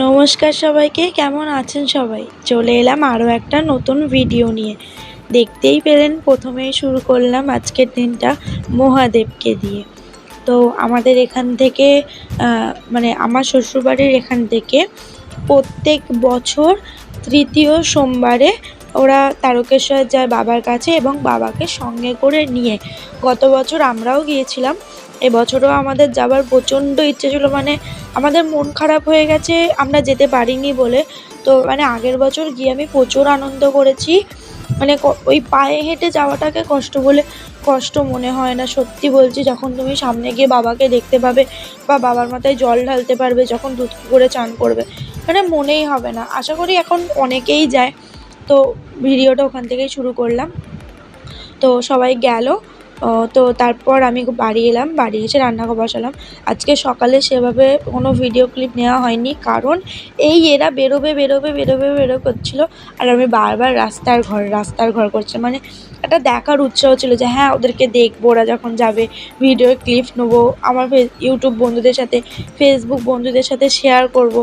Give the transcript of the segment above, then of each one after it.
নমস্কার সবাইকে, কেমন আছেন সবাই? চলে এলাম আরও একটা নতুন ভিডিও নিয়ে। দেখতেই পেলেন প্রথমেই শুরু করলাম আজকের দিনটা মহাদেবকে দিয়ে। তো আমাদের এখান থেকে মানে আমার শ্বশুরবাড়ির এখান থেকে প্রত্যেক বছর তৃতীয় সোমবারে ওরা তারকেশ্বর যায় বাবার কাছে এবং বাবাকে সঙ্গে করে নিয়ে। গত বছর আমরাও গিয়েছিলাম, এবছরও আমাদের যাবার প্রচণ্ড ইচ্ছে ছিল। মানে আমাদের মন খারাপ হয়ে গেছে আমরা যেতে পারিনি বলে। তো মানে আগের বছর গিয়ে আমি প্রচুর আনন্দ করেছি। মানে ওই পায়ে হেঁটে যাওয়াটাকে কষ্ট বলে কষ্ট মনে হয় না, সত্যি বলছি। যখন তুমি সামনে গিয়ে বাবাকে দেখতে পাবে বা বাবার মাথায় জল ঢালতে পারবে, যখন দুধ পুকুরে চান করবে, মানে মনেই হবে না। আশা করি এখন অনেকেই যায়। তো ভিডিওটা ওখান থেকেই শুরু করলাম। তো সবাই গেল। তো তারপর আমি বাড়ি এলাম, বাড়ি এসে রান্না বসালাম। আজকে সকালে সেভাবে কোনো ভিডিও ক্লিপ নেওয়া হয়নি, কারণ এরা বেরো করছিল। আর আমি বারবার রাস্তার ঘর করছে। মানে একটা দেখার উৎসাহ ছিল যে হ্যাঁ, ওদেরকে দেখবো, ওরা যখন যাবে ভিডিও ক্লিপ নেবো, আমার ইউটিউব বন্ধুদের সাথে, ফেসবুক বন্ধুদের সাথে শেয়ার করব।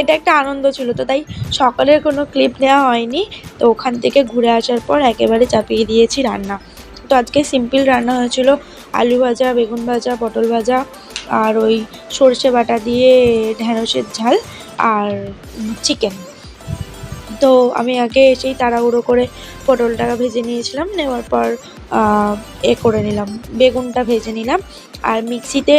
এটা একটা আনন্দ ছিল। তো তাই সকালের কোনো ক্লিপ নেওয়া হয়নি। তো ওখান থেকে ঘুরে আসার পর একেবারে চাপিয়ে দিয়েছি রান্না। তো আজকে সিম্পল রান্না হয়েছিল, আলু ভাজা, বেগুন ভাজা, পটল ভাজা, আর ওই সর্ষে বাটা দিয়ে ঢ্যাঁড়সের ঝাল, আর চিকেন। তো আমি আগে এসেই তাড়াহুড়ো করে পটলটাকে ভেজে নিয়েছিলাম, নেওয়ার পর করে নিলাম, বেগুনটা ভেজে নিলাম। আর মিক্সিতে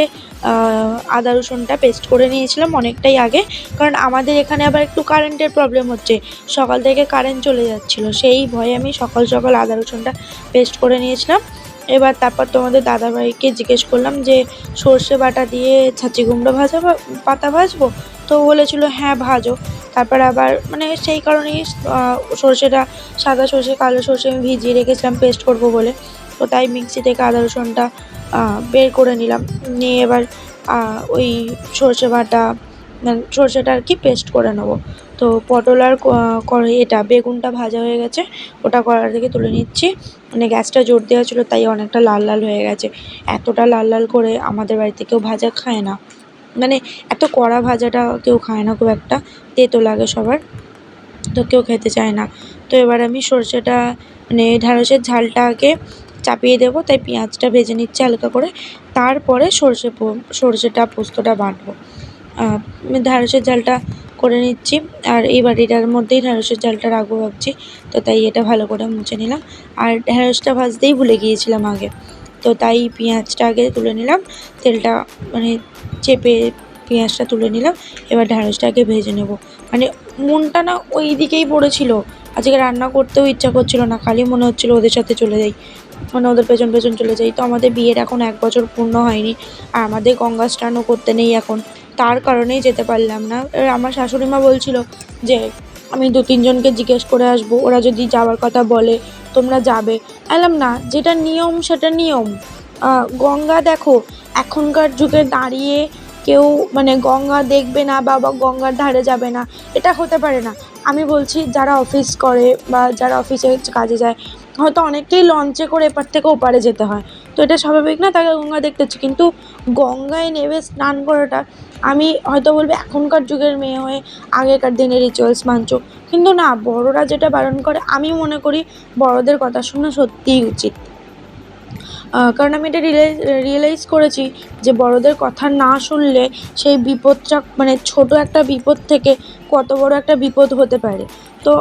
আদা রসুনটা পেস্ট করে নিয়েছিলাম অনেকটাই আগে, কারণ আমাদের এখানে আবার একটু কারেন্টের প্রবলেম হচ্ছে। সকাল থেকে কারেন্ট চলে যাচ্ছিলো, সেই ভয়ে আমি সকাল সকাল আদা রসুনটা পেস্ট করে নিয়েছিলাম। এবার তারপর তোমাদের দাদাভাইকে জিজ্ঞেস করলাম যে সর্ষে বাটা দিয়ে ছাঁচি কুমড়ো পাতা ভাজবো। তো বলেছিল হ্যাঁ ভাজো। তারপর আবার মানে সেই কারণেই সর্ষেটা, সাদা সর্ষে কালো সর্ষে আমি ভিজিয়ে রেখেছিলাম পেস্ট করব বলে। তো তাই মিক্সি থেকে আদা রসুনটা বের করে নিলাম, নিয়ে এবার ওই সর্ষে বাটা সর্ষেটা আর কি পেস্ট করে নেবো। তো পটল আর এটা বেগুনটা ভাজা হয়ে গেছে, ওটা কড়াই থেকে তুলে নিচ্ছি। মানে গ্যাসটা জোর দেওয়া ছিল, তাই অনেকটা লাল লাল হয়ে গেছে। এতটা লাল লাল করে আমাদের বাড়িতে কেউ ভাজা খায় না, মানে এত কড়া ভাজাটা কেউ খায় না খুব একটা, তেতো লাগে সবার, তো কেউ খেতে চায় না। তো এবার আমি সর্ষেটা মানে ঢ্যাঁড়সের ঝালটা আগে চাপিয়ে দেবো, তাই পেঁয়াজটা ভেজে নিচ্ছি হালকা করে। তারপরে সর্ষেটা পোস্তটা বাটবো। ঢ্যাঁড়সের ঝালটা করে নিচ্ছি, আর এই বাটিটার মধ্যেই ঢ্যাঁড়সের ঝালটা রাখবো ভাবছি। তো তাই এটা ভালো করে মুছে নিলাম। আর ঢ্যাঁড়সটা ভাজতেই ভুলে গিয়েছিলাম আগে, তো তাই পেঁয়াজটা আগে তুলে নিলাম, তেলটা মানে চেপে পেঁয়াজটা তুলে নিলাম। এবার ঢ্যাঁড়সটা আগে ভেজে নেব। মানে মনটা না ওই দিকেই পড়েছিল, আজকে রান্না করতেও ইচ্ছা করছিল না, খালি মনে হচ্ছিল ওদের সাথে চলে যাই, মানে ওদের পেছন পেছন চলে যাই। তো আমাদের বিয়ের এখন 1 বছর পূর্ণ হয়নি, আর আমাদের গঙ্গা স্নানও করতে নেই এখন, তার কারণেই যেতে পারলাম না। আমার শাশুড়ি মা বলছিল যে আমি 2-3 জনকে জিজ্ঞেস করে আসবো, ওরা যদি যাওয়ার কথা বলে তোমরা যাবে। এলাম না, যেটা নিয়ম সেটা নিয়ম। গঙ্গা দেখো, এখনকার যুগে দাঁড়িয়ে কেউ মানে গঙ্গা দেখবে না বা গঙ্গার ধারে যাবে না, এটা হতে পারে না। আমি বলছি যারা অফিস করে বা যারা অফিসে কাজে যায়, হয়তো অনেককেই লঞ্চে করে এপার থেকে ওপারে যেতে হয়, তো এটা স্বাভাবিক না তাকে গঙ্গা দেখতে হচ্ছে। কিন্তু গঙ্গায় নেমে স্নান করাটা, আমি হয়তো বলবো এখনকার যুগের মেয়ে হয়ে আগেকার দিনের রিচুয়ালস মানছো, কিন্তু না, বড়রা যেটা বারণ করে আমি মনে করি বড়দের কথা শোনা সত্যিই উচিত। কারণ আমি এটা রিয়েলাইজ করেছি যে বড়দের কথা না শুনলে সেই বিপদটা, মানে ছোট একটা বিপদ থেকে কত বড় একটা বিপদ হতে পারে। তো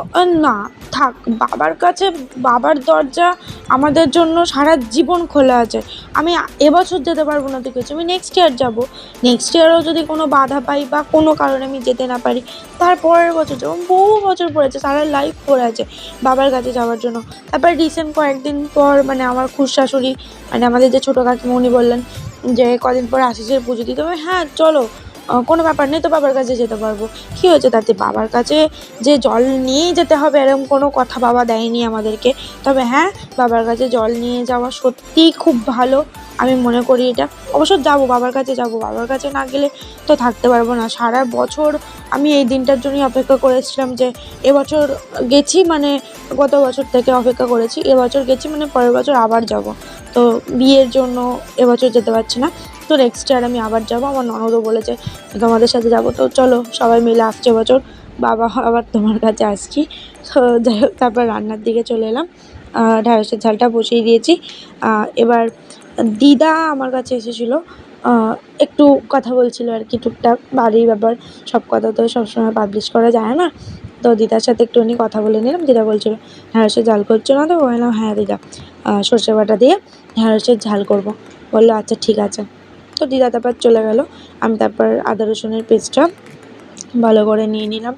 না, থাক, বাবার কাছে, বাবার দরজা আমাদের জন্য সারা জীবন খোলা আছে। আমি এবছর যেতে পারবো না, ঠিক আছে, আমি নেক্সট ইয়ার যাবো। নেক্সট ইয়ারও যদি কোনো বাধা পাই বা কোনো কারণে আমি যেতে না পারি, তার পরের বছর যাবো। বহু বছর পড়েছে, সারা লাইফ পড়ে আছে বাবার কাছে যাওয়ার জন্য। তারপর রিসেন্ট কয়েকদিন পর মানে আমার খুড়শাশুড়ি, মানে আমাদের যে ছোটো কাকিমা, উনি বললেন যে কদিন পর আশিসের পুজো দিতে হবে। হ্যাঁ চলো, কোনো ব্যাপার নেই, তো বাবার কাছে যেতে পারবো, কী হয়েছে তাতে? বাবার কাছে যে জল নিয়েই যেতে হবে এরকম কোনো কথা বাবা দেয়নি আমাদেরকে। তবে হ্যাঁ, বাবার কাছে জল নিয়ে যাওয়া সত্যিই খুব ভালো, আমি মনে করি এটা। অবশ্য যাবো, বাবার কাছে যাবো, বাবার কাছে না গেলে তো থাকতে পারবো না। সারা বছর আমি এই দিনটার জন্যই অপেক্ষা করেছিলাম যে এবছর গেছি, মানে গত বছর থেকে অপেক্ষা করেছি, এবছর গেছি মানে পরের বছর আবার যাব। তো বিয়ের জন্য এবছর যেতে পারছি না। তো তো নেক্সট ইয়ার আমি আবার যাবো। আমার ননদও বলেছে তোমাদের সাথে যাবো, তো চলো সবাই মিলে আসছে বছর বাবা আবার তোমার কাছে আসছি। তো যাই হোক, তারপর রান্নার দিকে চলে এলাম। ঢ্যাঁড়সের ঝালটা বসিয়ে দিয়েছি। এবার দিদা আমার কাছে এসেছিলো, একটু কথা বলছিল আর কি, টুকটাক বাড়ির ব্যাপার। সব কথা তো সবসময় পাবলিশ করা যায় না, তো দিদার সাথে একটুখানি কথা বলে নিলাম। দিদা বলছিল ঢ্যাঁড়সের ঝাল করছো না? তো বললাম হ্যাঁ দিদা, সর্ষে বাটা দিয়ে ঢ্যাঁড়সের ঝাল করব। বললো আচ্ছা ঠিক আছে। তো দিদা তারপর চলে গেল। আমি তারপর আদা রসুনের পেস্টটা ভালো করে নিয়ে নিলাম।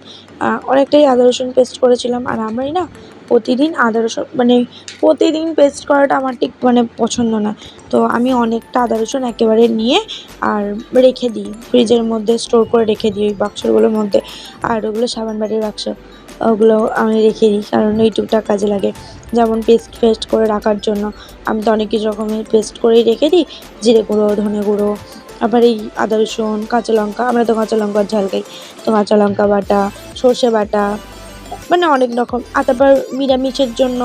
অনেকটাই আদা রসুন পেস্ট করেছিলাম। আর আমি না প্রতিদিন আদা রসুন মানে প্রতিদিন পেস্ট করাটা আমার ঠিক মানে পছন্দ না। তো আমি অনেকটা আদা রসুন একেবারে নিয়ে আর রেখে দিই ফ্রিজের মধ্যে, স্টোর করে রেখে দিই ওই বাক্সগুলোর মধ্যে। আর ওগুলো সাবান বাটির বাক্স, ওগুলো আমি রেখে দিই, কারণ ওই টুকটাক কাজে লাগে। যেমন পেস্ট করে রাখার জন্য আমি তো অনেক কিছু রকমের পেস্ট করেই রেখে দিই। জিরে গুঁড়ো, ধনে গুঁড়ো, আবার এই আদা রসুন, কাঁচা লঙ্কা, আমরা তো কাঁচা লঙ্কার ঝাল খাই, তো কাঁচা লঙ্কা বাটা, সর্ষে বাটা, মানে অনেক রকম। আর তারপর নিরামিষের জন্য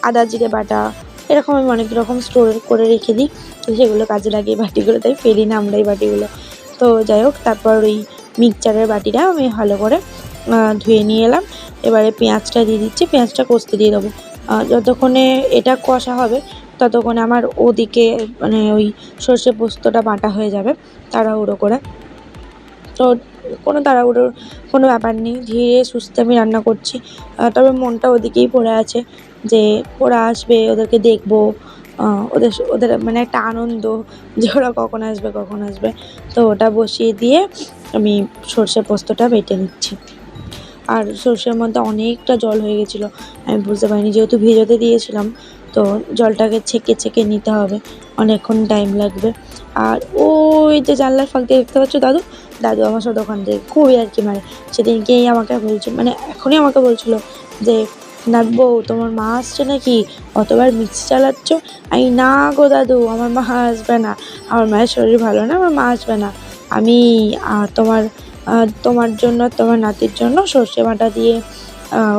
আদা জিরে বাটা, এরকম আমি অনেক রকম স্টোর করে রেখে দিই। তো সেগুলো কাজে লাগে, বাটিগুলো তাই ফেলি না আমরা এই বাটিগুলো। তো যাই হোক, তারপর ওই মিক্সচারের বাটিটা আমি ভালো করে ধুয়ে নিয়ে এলাম। এবারে পেঁয়াজটা দিয়ে দিচ্ছি, পেঁয়াজটা কষতে দিয়ে দেবো। যতক্ষণে এটা কষা হবে ততক্ষণে আমার ওদিকে মানে ওই সর্ষে পোস্তটা বাটা হয়ে যাবে তাড়াহুড়ো করে। তো কোনো তাড়াহুড়োর কোনো ব্যাপার নেই, ধীরে সুস্থে আমি রান্না করছি। তবে মনটা ওদিকেই পড়ে আছে যে ওরা আসবে, ওদেরকে দেখবো, ওদের মানে একটা আনন্দ যে ওরা কখন আসবে কখন আসবে। তো ওটা বসিয়ে দিয়ে আমি সর্ষে পোস্তটা বেটে নিচ্ছি। আর সর্ষের মধ্যে অনেকটা জল হয়ে গেছিলো, আমি বুঝতে পারিনি, যেহেতু ভিজোতে দিয়েছিলাম। তো জলটাকে ছেঁকে ছেঁকে নিতে হবে, অনেকক্ষণ টাইম লাগবে। আর ওই যে জানলার ফাঁক দিয়ে দেখতে পাচ্ছ দাদু, দাদু আমার সাথে ওখান থেকে খুবই আর কি মারে। সেদিনকেই আমাকে বলছে, মানে এখনই আমাকে বলছিল যে নাচবো, তোমার মা আসছে নাকি, অতবার মিক্সি চালাচ্ছ। আমি না গো দাদু, আমার মা আসবে না, আমার মায়ের শরীর ভালো না, আমার মা আসবে না। আমি তোমার জন্য, তোমার নাতির জন্য সর্ষে বাটা দিয়ে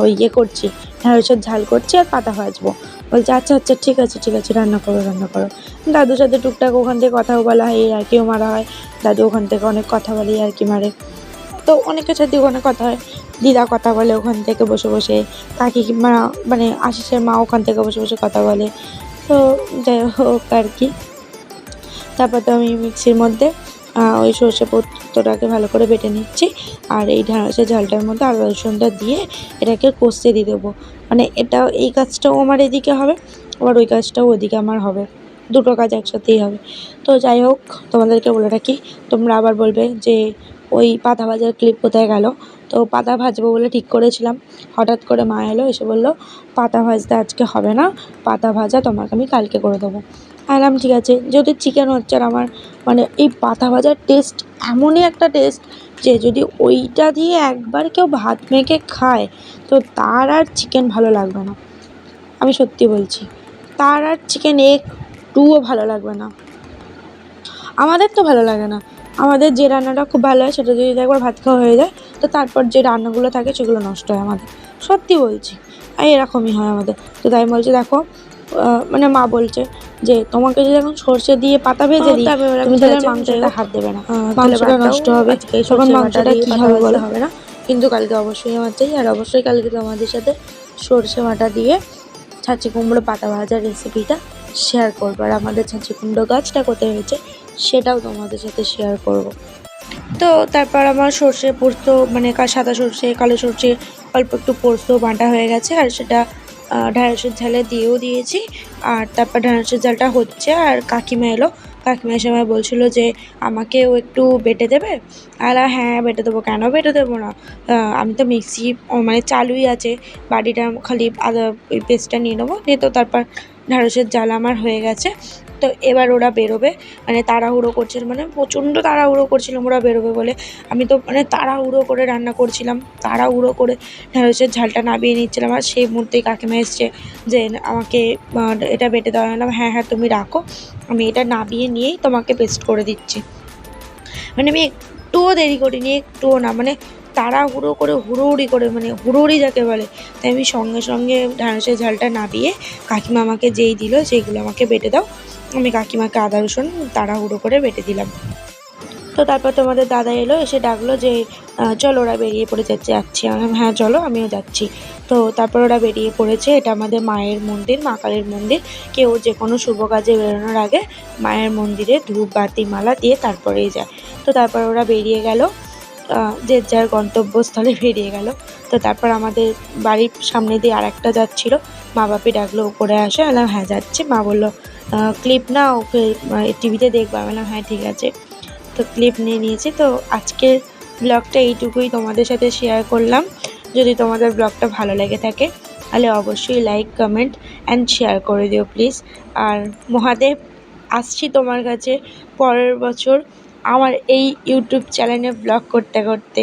ওই ইয়ে করছি, ঢ্যাঁড়সের ঝাল করছি আর পাতা ভাজবো। বলছে আচ্ছা আচ্ছা ঠিক আছে ঠিক আছে, রান্না করো রান্না করো। দাদুর সাথে টুকটাক ওখান থেকে কথাও বলা হয়, আর কেউ মারা হয়। দাদু ওখান থেকে অনেক কথা বলে, আর কি মারে। তো অনেকের সাথে ওখানে কথা হয়, দিদা কথা বলে ওখান থেকে বসে বসে, কাকিমা মানে আশিসের মা ওখান থেকে বসে বসে কথা বলে। তো যাই হোক আর কি, তারপর তো আমি মিক্সির মধ্যে ওই সর্ষে পোস্তটাকে ভালো করে বেটে নিচ্ছি। আর এই ঢ্যাঁড়সের ঝালটার মধ্যে আদা রসুনটা দিয়ে এটাকে কষতে দিয়ে দেবো। মানে এটা এই কাজটাও আমার এদিকে হবে, আবার ওই কাজটাও ওদিকে আমার হবে, দুটো কাজ একসাথেই হবে। তো যাই হোক, তোমাদেরকে বলে রাখি, তোমরা আবার বলবে যে ওই পাতা ভাজার ক্লিপ কোথায় গেল। তো পাতা ভাজবো বলে ঠিক করেছিলাম, হঠাৎ করে মা এলো, এসে বললো পাতা ভাজতে আজকে হবে না, পাতা ভাজা তোমাকে আমি কালকে করে দেবো। আলাম ঠিক আছে, যেহেতু চিকেন হচ্ছে। আর আমার মানে এই পাতা ভাজার টেস্ট এমনই একটা টেস্ট যে যদি ওইটা দিয়ে একবার কেউ ভাত মেখে খায় তো তার আর চিকেন ভালো লাগবে না। আমি সত্যি বলছি, তার আর চিকেন একটুও ভালো লাগবে না। আমাদের তো ভালো লাগে না, আমাদের যে রান্নাটা খুব ভালো হয় সেটা যদি একবার ভাত খাওয়া হয়ে যায় তো তারপর যে রান্নাগুলো থাকে সেগুলো নষ্ট হয় আমাদের, সত্যি বলছি। আর এরকমই হয় আমাদের। তো তাই বলছে দেখো, মানে মা বলছে যে তোমাকে যদি এখন সর্ষে দিয়ে পাতা ভেজে দিই, তুমি তাহলে মাংসটা হাত দেবে না, মাংসটা নষ্ট হবে, তখন মাংসটা কী হবে বলো। হবে না, কিন্তু কালকে অবশ্যই আমার চাই। আর অবশ্যই কালকে তোমাদের সাথে সর্ষে বাটা দিয়ে ছাঁচি কুমড়ো পাতা ভাজার রেসিপিটা শেয়ার করবো। আর আমাদের ছাঁচি কুমড়ো গাছটা কোথায় হয়েছে সেটাও তোমাদের সাথে শেয়ার করব। তো তারপর আমার সর্ষে পোস্ত মানে সাদা সর্ষে, কালো সর্ষে, অল্প একটু পোস্ত বাটা হয়ে গেছে, আর সেটা ঢ্যাঁড়সের ঝালে দিয়েও দিয়েছি। আর তারপর ঢ্যাঁড়সের ঝালটা হচ্ছে, আর কাকিমা এলো। কাকিমা এসে আমায় বলছিলো যে আমাকেও একটু বেটে দেবে। আর হ্যাঁ বেটে দেবো, কেন বেটে দেবো না। আমি তো মিক্সি মানে চালুই আছে, বাটিটা খালি আদা ওই পেস্টটা নিয়ে নেবো, নিয়ে তো তারপর ঢ্যাঁড়সের ঝাল আমার হয়ে গেছে। তো এবার ওরা বেরোবে, মানে তাড়াহুড়ো করছিল, মানে প্রচণ্ড তাড়াহুড়ো করছিলাম ওরা বেরোবে বলে। আমি তো মানে তাড়াহুড়ো করে রান্না করছিলাম, তাড়াহুড়ো করে ঢ্যাঁড়সের ঝালটা নামিয়ে নিচ্ছিলাম। আর সেই মুহূর্তেই কাকিমা এসছে যে আমাকে এটা বেটে দেওয়া। হলাম হ্যাঁ হ্যাঁ তুমি রাখো, আমি এটা নামিয়ে নিয়েই তোমাকে পেস্ট করে দিচ্ছি। মানে আমি একটুও দেরি করিনি, একটুও না, মানে তাড়াহুড়ো করে হুড়োহুড়ি করে, মানে হুড়োহুড়ি যাকে বলে। তাই আমি সঙ্গে সঙ্গে ঢ্যাঁড়সের ঝালটা নামিয়ে কাকিমা আমাকে যেই দিল সেইগুলো আমাকে বেটে দাও, আমি কাকিমাকে আদা রসুন তাড়াহুড়ো করে বেটে দিলাম। তো তারপর তোমাদের দাদা এলো, এসে ডাকলো যে চলো ওরা বেরিয়ে পড়ে যাচ্ছি। আমি বললাম হ্যাঁ চলো, আমিও যাচ্ছি। তো তারপর ওরা বেরিয়ে পড়েছে। এটা আমাদের মায়ের মন্দির, মা কালীর মন্দির। কেউ যে কোনো শুভ কাজে বেরোনোর আগে মায়ের মন্দিরে ধূপ বাতি মালা দিয়ে তারপরেই যায়। তো তারপর ওরা বেরিয়ে গেল, যে যার গন্তব্যস্থলে বেরিয়ে গেল। তো তারপর আমাদের বাড়ির সামনে দিয়ে আরেকটা যাচ্ছিল, মা বাপি ডাকলো উপরে আসে। আমি বললাম হ্যাঁ যাচ্ছি। মা বললো ক্লিপ না, ওকে টিভিতে দেখবো। আমি বললাম হ্যাঁ ঠিক আছে। তো ক্লিপ নিয়ে নিয়েছি। তো আজকের ব্লগটা এইটুকুই তোমাদের সাথে শেয়ার করলাম। যদি তোমাদের ব্লগটা ভালো লেগে থাকে তাহলে অবশ্যই লাইক, কমেন্ট অ্যান্ড শেয়ার করে দিও প্লিজ। আর মহাদেব, আসছি তোমার কাছে পরের বছর আমার এই ইউটিউব চ্যানেলে ব্লগ করতে করতে।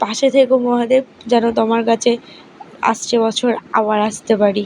পাশে থেকো মহাদেব, যেন তোমার কাছে আসছে বছর আবার আসতে পারি।